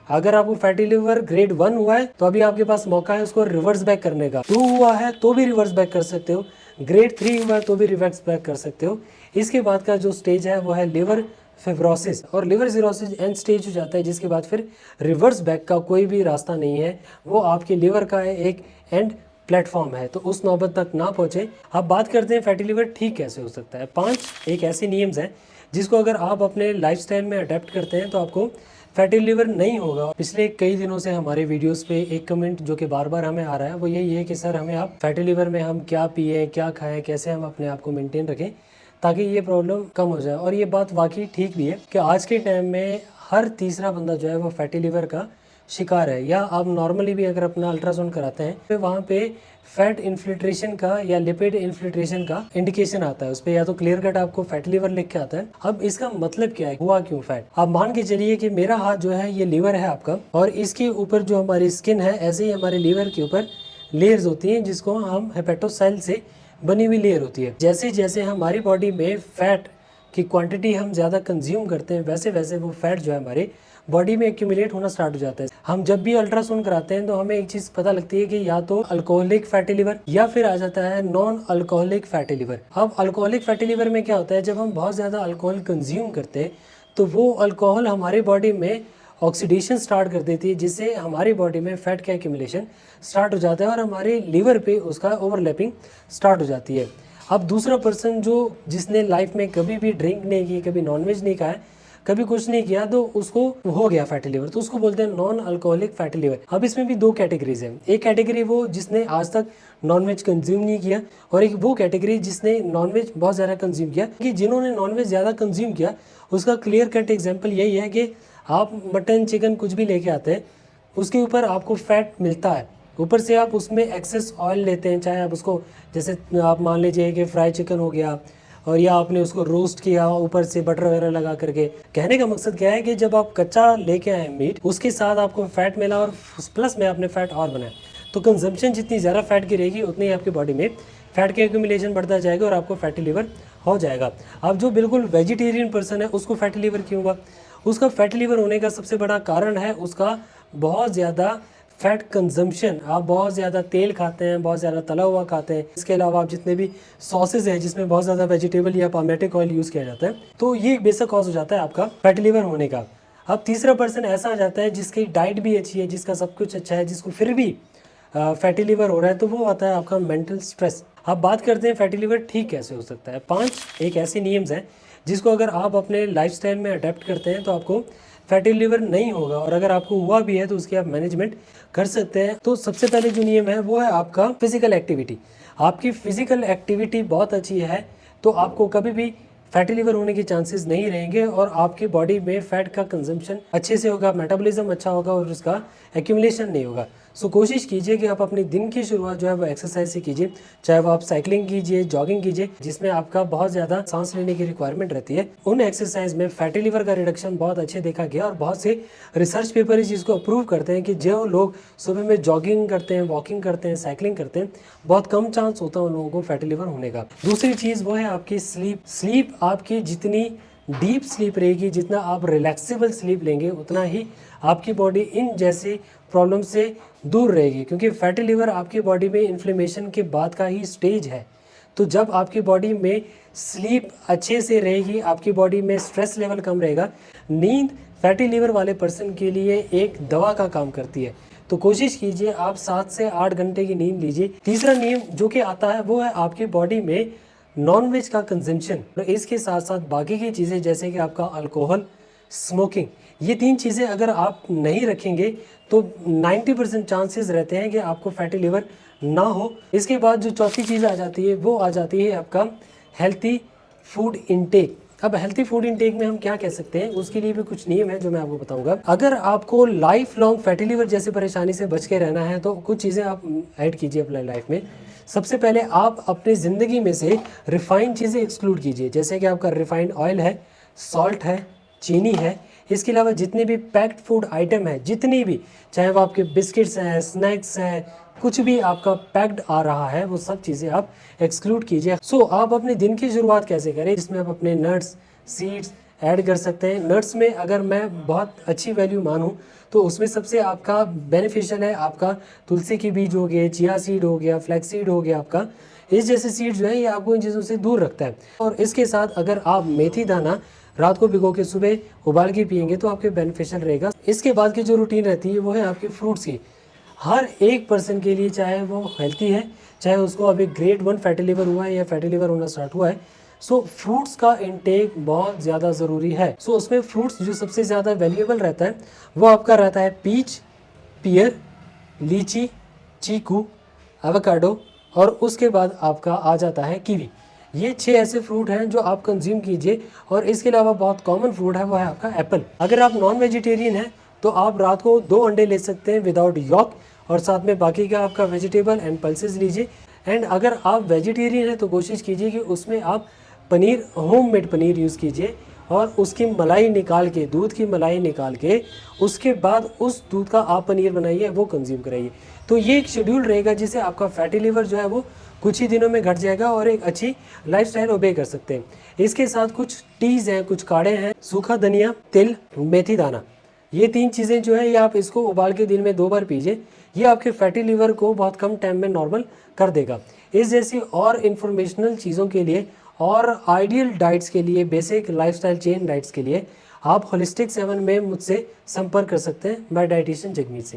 अगर आपको fatty liver grade 1 हुआ है तो अभी आपके पास मौका है उसको रिवर्स बैक करने का। 2 हुआ है तो भी रिवर्स बैक कर सकते हो, ग्रेड 3 हुआ है तो भी रिवर्स बैक कर सकते हो। इसके बाद का जो स्टेज है वो है लिवर फिब्रोसिस, और लिवर सिरोसिस एंड स्टेज हो जाता है, जिसके बाद फिर रिवर्स बैक का कोई भी रास्ता नहीं है, वो आपके लिवर का एक एंड प्लेटफॉर्म है, तो उस नौबत तक ना पहुँचे। अब बात करते हैं फैटी लिवर ठीक कैसे हो सकता है। 5 एक ऐसे नियम्स हैं जिसको अगर आप अपने लाइफस्टाइल में अडेप्ट करते हैं तो आपको फैटी लिवर नहीं होगा। पिछले कई दिनों से हमारे वीडियोस पे एक कमेंट जो कि बार बार हमें आ रहा है वो यही है कि सर हमें आप फैटी लिवर में हम क्या पिए, क्या खाएं, कैसे हम अपने आप को मेंटेन रखें ताकि ये प्रॉब्लम कम हो जाए। और ये बात वाकई ठीक भी है कि आज के टाइम में हर तीसरा बंदा जो है वो फैटी लिवर का शिकार है। या आप नॉर्मली भी अगर अपना अल्ट्रासाउंड कराते हैं तो वहाँ पे फैट इन्फिल्ट्रेशन का या लिपिड इन्फिल्ट्रेशन का इंडिकेशन आता है, उस पर या तो क्लियर कट आपको फैटी लिवर लिख के आता है। अब इसका मतलब क्या है, हुआ क्यों फैट। आप मान के चलिए कि मेरा हाथ जो है ये लीवर है आपका, और इसके ऊपर जो हमारी स्किन है ऐसे ही हमारे लीवर के ऊपर लेयर्स होती हैं जिसको हम हेपेटोसेल से बनी हुई लेयर होती है। जैसे जैसे हमारी बॉडी में फैट की क्वांटिटी हम ज़्यादा कंज्यूम करते हैं वैसे वैसे वो फैट जो है हमारे बॉडी में एक्यूमुलेट होना स्टार्ट हो जाता है। हम जब भी अल्ट्रासाउंड कराते हैं तो हमें एक चीज़ पता लगती है कि या तो अल्कोहलिक फैटी लिवर या फिर आ जाता है नॉन अल्कोहलिक फैटी लिवर। अब अल्कोहलिक फैटी लिवर में क्या होता है, जब हम बहुत ज़्यादा अल्कोहल कंज्यूम करते हैं तो वो अल्कोहल हमारी बॉडी में ऑक्सीडेशन स्टार्ट कर देती है, जिससे हमारी बॉडी में फैट का एक्यूमुलेशन स्टार्ट हो जाता है और हमारे लीवर पे उसका ओवरलैपिंग स्टार्ट हो जाती है। अब दूसरा पर्सन जो जिसने लाइफ में कभी भी ड्रिंक नहीं की, कभी नॉनवेज नहीं खाया, कभी कुछ नहीं किया, तो उसको हो गया फैटी लिवर, तो उसको बोलते हैं नॉन अल्कोहलिक फैटी लिवर। अब इसमें भी दो कैटेगरीज हैं, एक कैटेगरी वो जिसने आज तक नॉनवेज कंज्यूम नहीं किया, और एक वो कैटेगरी जिसने नॉनवेज बहुत ज़्यादा कंज्यूम किया। कि जिन्होंने नॉनवेज ज़्यादा कंज्यूम किया उसका क्लियर कट एग्जाम्पल यही है कि आप मटन चिकन कुछ भी लेके आते हैं उसके ऊपर आपको फैट मिलता है, ऊपर से आप उसमें एक्सेस ऑयल लेते हैं, चाहे आप उसको जैसे आप मान लीजिए कि फ्राई चिकन हो गया और या आपने उसको रोस्ट किया ऊपर से बटर वगैरह लगा करके। कहने का मकसद क्या है कि जब आप कच्चा लेके आए मीट उसके साथ आपको फैट मिला और प्लस में आपने फैट और बनाया, तो कंजम्पशन जितनी ज़्यादा फैट की रहेगी उतनी आपकी बॉडी में फैट का एक्यूमुलेशन बढ़ता जाएगा और आपको फैटी लिवर हो जाएगा। अब जो बिल्कुल वेजिटेरियन पर्सन है उसको फैटी लिवर क्यों हुआ, उसका फैटी लिवर होने का सबसे बड़ा कारण है उसका बहुत ज़्यादा फैट कंजम्पशन। आप बहुत ज़्यादा तेल खाते हैं, बहुत ज़्यादा तला हुआ खाते हैं, इसके अलावा आप जितने भी सॉसेज हैं जिसमें बहुत ज़्यादा वेजिटेबल या पामेटिक ऑयल यूज़ किया जाता है, तो ये एक बेसिक कॉज हो जाता है आपका फैटी लिवर होने का। अब तीसरा पर्सन ऐसा आ जाता है जिसकी डाइट भी अच्छी है, जिसका सब कुछ अच्छा है, जिसको फिर भी फैटी लिवर हो रहा है, तो वो आता है आपका मेंटल स्ट्रेस। अब बात करते हैं फैटी लिवर ठीक कैसे हो सकता है। 5 एक ऐसे नियम्स हैं जिसको अगर आप अपने लाइफस्टाइल में अडेप्ट करते हैं तो आपको फैटी लिवर नहीं होगा, और अगर आपको हुआ भी है तो उसकी आप मैनेजमेंट कर सकते हैं। तो सबसे पहले जो नियम है वो है आपका फिजिकल एक्टिविटी। आपकी फिजिकल एक्टिविटी बहुत अच्छी है तो आपको कभी भी फैटी लिवर होने के चांसेस नहीं रहेंगे, और आपकी बॉडी में फैट का कंजम्पशन अच्छे से होगा, मेटाबॉलिज्म अच्छा होगा और उसका एक्यूमुलेशन नहीं होगा। सो कोशिश कीजिए कि आप अपने दिन की शुरुआत जो है वो एक्सरसाइज से कीजिए, चाहे वो आप साइकिलिंग कीजिए, जॉगिंग कीजिए, जिसमें आपका बहुत ज़्यादा सांस लेने की रिक्वायरमेंट रहती है। उन एक्सरसाइज में फैटी लिवर का रिडक्शन बहुत अच्छे देखा गया, और बहुत से रिसर्च पेपर इस चीज़ को अप्रूव करते हैं कि जो लोग सुबह में जॉगिंग करते हैं, वॉकिंग करते हैं, साइकिलिंग करते हैं, बहुत कम चांस होता है उन लोगों को फैटी लिवर होने का। दूसरी चीज़ वो है आपकी स्लीप। स्लीप आपकी जितनी डीप स्लीप रहेगी, जितना आप रिलैक्सेबल स्लीप लेंगे, उतना ही आपकी बॉडी इन जैसी प्रॉब्लम से दूर रहेगी, क्योंकि फैटी लिवर आपकी बॉडी में इन्फ्लेमेशन के बाद का ही स्टेज है। तो जब आपकी बॉडी में स्लीप अच्छे से रहेगी, आपकी बॉडी में स्ट्रेस लेवल कम रहेगा। नींद फैटी लिवर वाले पर्सन के लिए एक दवा का काम करती है, तो कोशिश कीजिए आप 7 से 8 घंटे की नींद लीजिए। तीसरा नियम जो कि आता है वो है आपकी बॉडी में नॉनवेज का कंजम्पशन, और इसके साथ साथ बाकी की चीज़ें जैसे कि आपका अल्कोहल, स्मोकिंग, ये 3 चीज़ें अगर आप नहीं रखेंगे तो 90% चांसेस रहते हैं कि आपको फैटी लिवर ना हो। इसके बाद जो चौथी चीज़ आ जाती है वो आ जाती है आपका हेल्थी फूड इनटेक। अब हेल्थी फूड इनटेक में हम क्या कह सकते हैं, उसके लिए भी कुछ नियम है जो मैं आपको बताऊंगा। अगर आपको लाइफ लॉन्ग फैटी लिवर जैसी परेशानी से बच के रहना है तो कुछ चीज़ें आप ऐड कीजिए अपने लाइफ में। सबसे पहले आप अपनी ज़िंदगी में से रिफाइंड चीज़ें एक्सक्लूड कीजिए, जैसे कि आपका रिफाइंड ऑयल है, सॉल्ट है, चीनी है। इसके अलावा जितने भी पैक्ड फूड आइटम है, जितनी भी, चाहे वो आपके बिस्किट्स हैं, स्नैक्स हैं, कुछ भी आपका पैक्ड आ रहा है, वो सब चीज़ें आप एक्सक्लूड कीजिए। सो आप अपने दिन की शुरुआत कैसे करें, जिसमें आप अपने नट्स, सीड्स ऐड कर सकते हैं। नट्स में अगर मैं बहुत अच्छी वैल्यू मानूं तो उसमें सबसे आपका बेनिफिशियल है आपका तुलसी की बीज हो गए, चिया सीड हो गया, फ्लैक्स सीड हो गया आपका। इस जैसे सीड जो है ये आपको इन चीज़ों से दूर रखता है। और इसके साथ अगर आप मेथी दाना रात को भिगो के सुबह उबाल के पियेंगे तो आपके बेनिफिशियल रहेगा। इसके बाद की जो रूटीन रहती है वो है आपके फ्रूट्स की। हर एक पर्सन के लिए, चाहे वो हेल्थी है, चाहे उसको अभी ग्रेड 1 फैटी लिवर हुआ है या फैटी लिवर होना स्टार्ट हुआ है, सो फ्रूट्स का इनटेक बहुत ज़्यादा ज़रूरी है। सो उसमें फ्रूट्स जो सबसे ज़्यादा वैल्यूएबल रहता है वो आपका रहता है पीच, पियर, लीची, चीकू, एवोकाडो और उसके बाद आपका आ जाता है कीवी। ये 6 ऐसे फ्रूट हैं जो आप कंज्यूम कीजिए। और इसके अलावा बहुत कॉमन फ्रूट है वो है आपका एप्पल। अगर आप नॉन वेजिटेरियन हैं तो आप रात को 2 अंडे ले सकते हैं विदाउट यॉक, और साथ में बाकी का आपका वेजिटेबल एंड पल्सेस लीजिए। एंड अगर आप वेजिटेरियन हैं तो कोशिश कीजिए कि उसमें आप पनीर, होममेड पनीर यूज़ कीजिए और उसकी मलाई निकाल के, दूध की मलाई निकाल के उसके बाद उस दूध का आप पनीर बनाइए, वो कंज्यूम कराइए। तो ये एक शेड्यूल रहेगा जिससे आपका फैटी लिवर जो है वो कुछ ही दिनों में घट जाएगा और एक अच्छी लाइफस्टाइल ओबे कर सकते हैं। इसके साथ कुछ टीज़ हैं, कुछ काढ़े हैं, सूखा धनिया, तिल, मेथी दाना, ये 3 चीज़ें जो है ये आप इसको उबाल के दिन में 2 बार पीजिए। ये आपके फैटी लिवर को बहुत कम टाइम में नॉर्मल कर देगा। इस जैसी और इन्फॉर्मेशनल चीज़ों के लिए और आइडियल डाइट्स के लिए, बेसिक लाइफस्टाइल चेंज डाइट्स के लिए आप होलिस्टिक 7 में मुझसे संपर्क कर सकते हैं। मैं डाइटिशियन जगमीत सिंह।